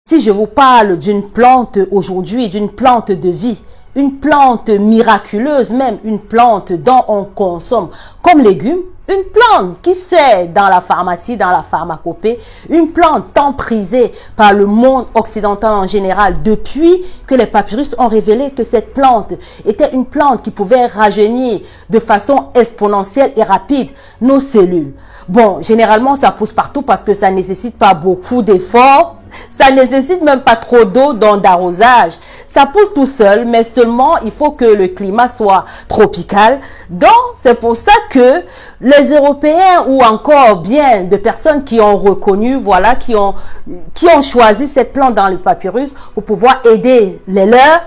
Si je vous parle d'une plante aujourd'hui, d'une plante de vie, une plante miraculeuse même, une plante dont on consomme comme légume, une plante qui sert dans la pharmacie, dans la pharmacopée, une plante tant prisée par le monde occidental en général depuis que les papyrus ont révélé que cette plante était une plante qui pouvait rajeunir de façon exponentielle et rapide nos cellules. Bon, généralement ça pousse partout parce que ça nécessite pas beaucoup d'efforts. Ça nécessite même pas trop d'eau d'arrosage. Ça pousse tout seul, mais seulement il faut que le climat soit tropical. Donc, c'est pour ça que les Européens ou encore bien de personnes qui ont reconnu, voilà, qui ont choisi cette plante dans le papyrus pour pouvoir aider les leurs,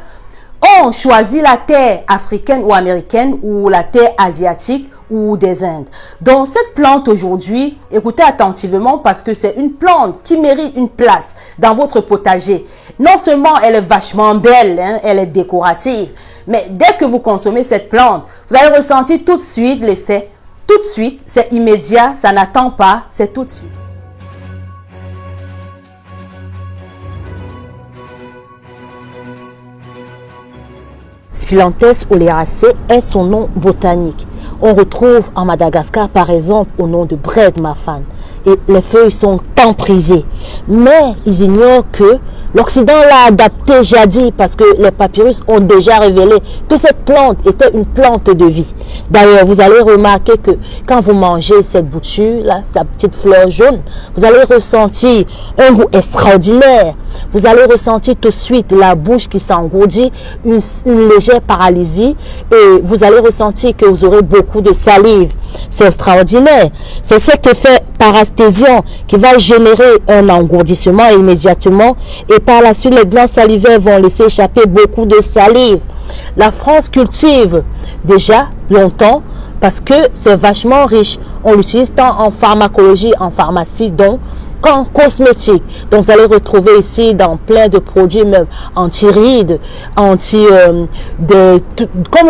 ont choisi la terre africaine ou américaine ou la terre asiatique ou des Indes. Donc cette plante aujourd'hui, écoutez attentivement parce que c'est une plante qui mérite une place dans votre potager. Non seulement elle est vachement belle, hein, elle est décorative, mais dès que vous consommez cette plante, vous allez ressentir tout de suite l'effet. Tout de suite, c'est immédiat, ça n'attend pas, c'est tout de suite. Spilanthes oleracea est son nom botanique. On retrouve en Madagascar par exemple au nom de Bread Mafan. Et les feuilles sont tant prisées. Mais ils ignorent que l'Occident l'a adapté jadis parce que les papyrus ont déjà révélé que cette plante était une plante de vie. D'ailleurs, vous allez remarquer que quand vous mangez cette bouture, là, sa petite fleur jaune, vous allez ressentir un goût extraordinaire. Vous allez ressentir tout de suite la bouche qui s'engourdit, une légère paralysie et vous allez ressentir que vous aurez beaucoup de salive. C'est extraordinaire. C'est cet effet parasthésiant qui va générer un engourdissement immédiatement et par la suite les glandes salivaires vont laisser échapper beaucoup de salive. La France cultive déjà longtemps parce que c'est vachement riche. On l'utilise tant en pharmacologie, en pharmacie, donc qu'en cosmétique. Donc vous allez retrouver ici dans plein de produits même anti-rides, comme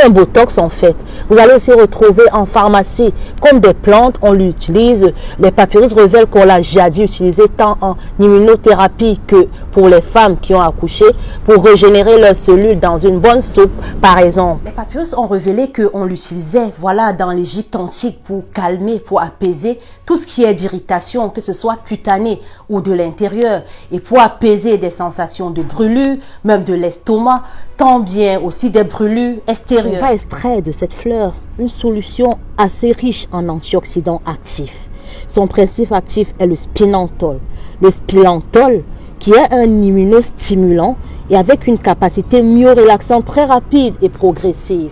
un botox en fait. Vous allez aussi retrouver en pharmacie comme des plantes, on l'utilise. Les papyrus révèlent qu'on l'a jadis utilisé tant en immunothérapie que pour les femmes qui ont accouché pour régénérer leurs cellules dans une bonne soupe par exemple. Les papyrus ont révélé qu'on l'utilisait voilà dans l'Égypte antique pour calmer, pour apaiser tout ce qui est d'irritation, que ce soit cutanée ou de l'intérieur et pour apaiser des sensations de brûlure, même de l'estomac, tant bien aussi des brûlures extérieures. On va extraire de cette fleur une solution assez riche en antioxydants actifs. Son principe actif est le spinantol. Le spinantol qui est un immunostimulant et avec une capacité myorelaxante très rapide et progressive.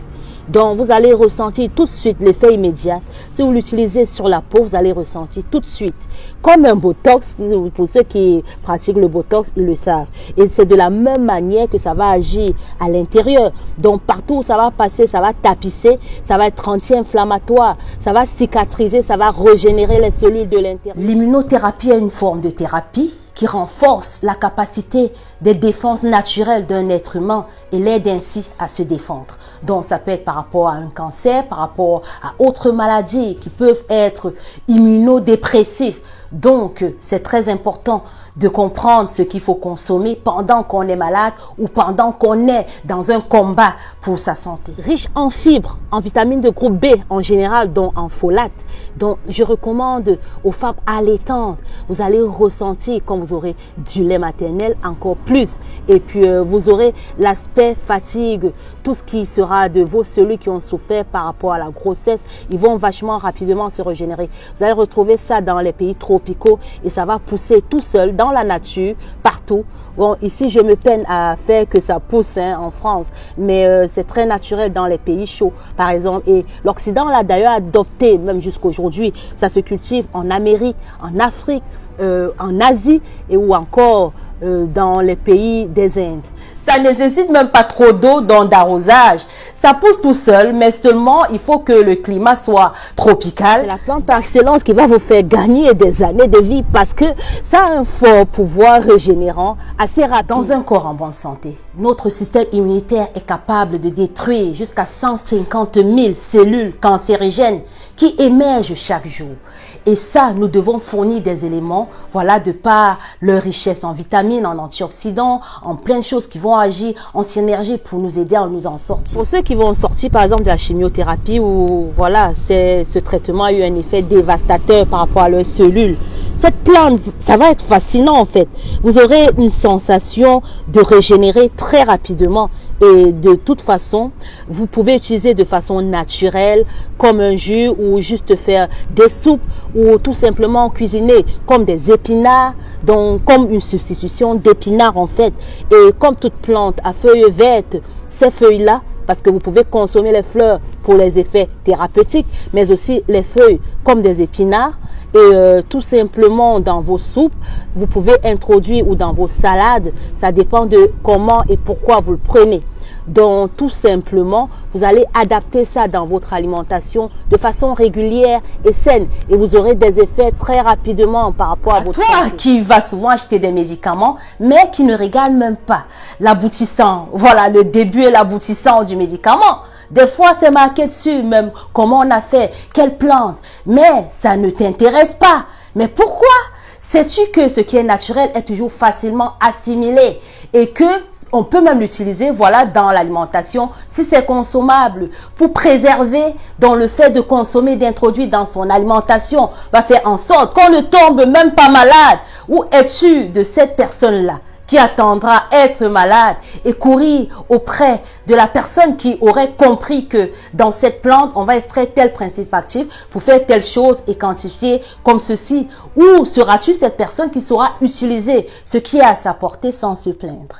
Donc, vous allez ressentir tout de suite l'effet immédiat. Si vous l'utilisez sur la peau, vous allez ressentir tout de suite. Comme un botox, pour ceux qui pratiquent le botox, ils le savent. Et c'est de la même manière que ça va agir à l'intérieur. Donc, partout où ça va passer, ça va tapisser, ça va être anti-inflammatoire, ça va cicatriser, ça va régénérer les cellules de l'intérieur. L'immunothérapie est une forme de thérapie qui renforce la capacité des défenses naturelles d'un être humain et l'aide ainsi à se défendre. Donc ça peut être par rapport à un cancer, par rapport à autres maladies qui peuvent être immunodépressives. Donc c'est très important de comprendre ce qu'il faut consommer pendant qu'on est malade ou pendant qu'on est dans un combat pour sa santé. Riche en fibres, en vitamines de groupe B en général, dont en folate. Donc je recommande aux femmes allaitantes, vous allez ressentir quand vous aurez du lait maternel encore plus. Et puis vous aurez l'aspect fatigue, tout ce qui sera de vos cellules qui ont souffert par rapport à la grossesse, ils vont vachement rapidement se régénérer. Vous allez retrouver ça dans les pays tropicaux et ça va pousser tout seul dans la nature, partout. Bon, ici, je me peine à faire que ça pousse en France, mais c'est très naturel dans les pays chauds, par exemple. Et l'Occident l'a d'ailleurs adopté, même jusqu'aujourd'hui. Ça se cultive en Amérique, en Afrique, en Asie et ou encore dans les pays des Indes. Ça nécessite même pas trop d'eau d'arrosage. Ça pousse tout seul, mais seulement il faut que le climat soit tropical. C'est la plante par excellence qui va vous faire gagner des années de vie parce que ça a un fort pouvoir régénérant assez rapide. Dans un corps en bonne santé, notre système immunitaire est capable de détruire jusqu'à 150 000 cellules cancérigènes qui émergent chaque jour. Et ça, nous devons fournir des éléments, voilà, de par leur richesse en vitamines, en antioxydants, en plein de choses qui vont agir en synergie pour nous aider à nous en sortir. Pour ceux qui vont sortir, par exemple, de la chimiothérapie où, voilà, ce traitement a eu un effet dévastateur par rapport à leurs cellules, cette plante, ça va être fascinant en fait. Vous aurez une sensation de régénérer très rapidement. Et de toute façon, vous pouvez utiliser de façon naturelle comme un jus ou juste faire des soupes ou tout simplement cuisiner comme des épinards, donc comme une substitution d'épinards en fait. Et comme toute plante à feuilles vertes, ces feuilles-là, parce que vous pouvez consommer les fleurs pour les effets thérapeutiques, mais aussi les feuilles comme des épinards. Et tout simplement dans vos soupes, vous pouvez introduire ou dans vos salades, ça dépend de comment et pourquoi vous le prenez. Donc tout simplement, vous allez adapter ça dans votre alimentation de façon régulière et saine et vous aurez des effets très rapidement par rapport à votre santé. Toi qui vas souvent acheter des médicaments mais qui ne regarde même pas l'aboutissant, voilà le début et l'aboutissant du médicament. Des fois, c'est marqué dessus, même comment on a fait, quelle plante. Mais ça ne t'intéresse pas. Mais pourquoi? Sais-tu que ce qui est naturel est toujours facilement assimilé et que on peut même l'utiliser, voilà, dans l'alimentation si c'est consommable pour préserver, dans le fait de consommer, d'introduire dans son alimentation, va faire en sorte qu'on ne tombe même pas malade. Ou es-tu de cette personne-là qui attendra être malade et courir auprès de la personne qui aurait compris que dans cette plante, on va extraire tel principe actif pour faire telle chose et quantifier comme ceci? Ou seras-tu cette personne qui saura utiliser ce qui est à sa portée sans se plaindre?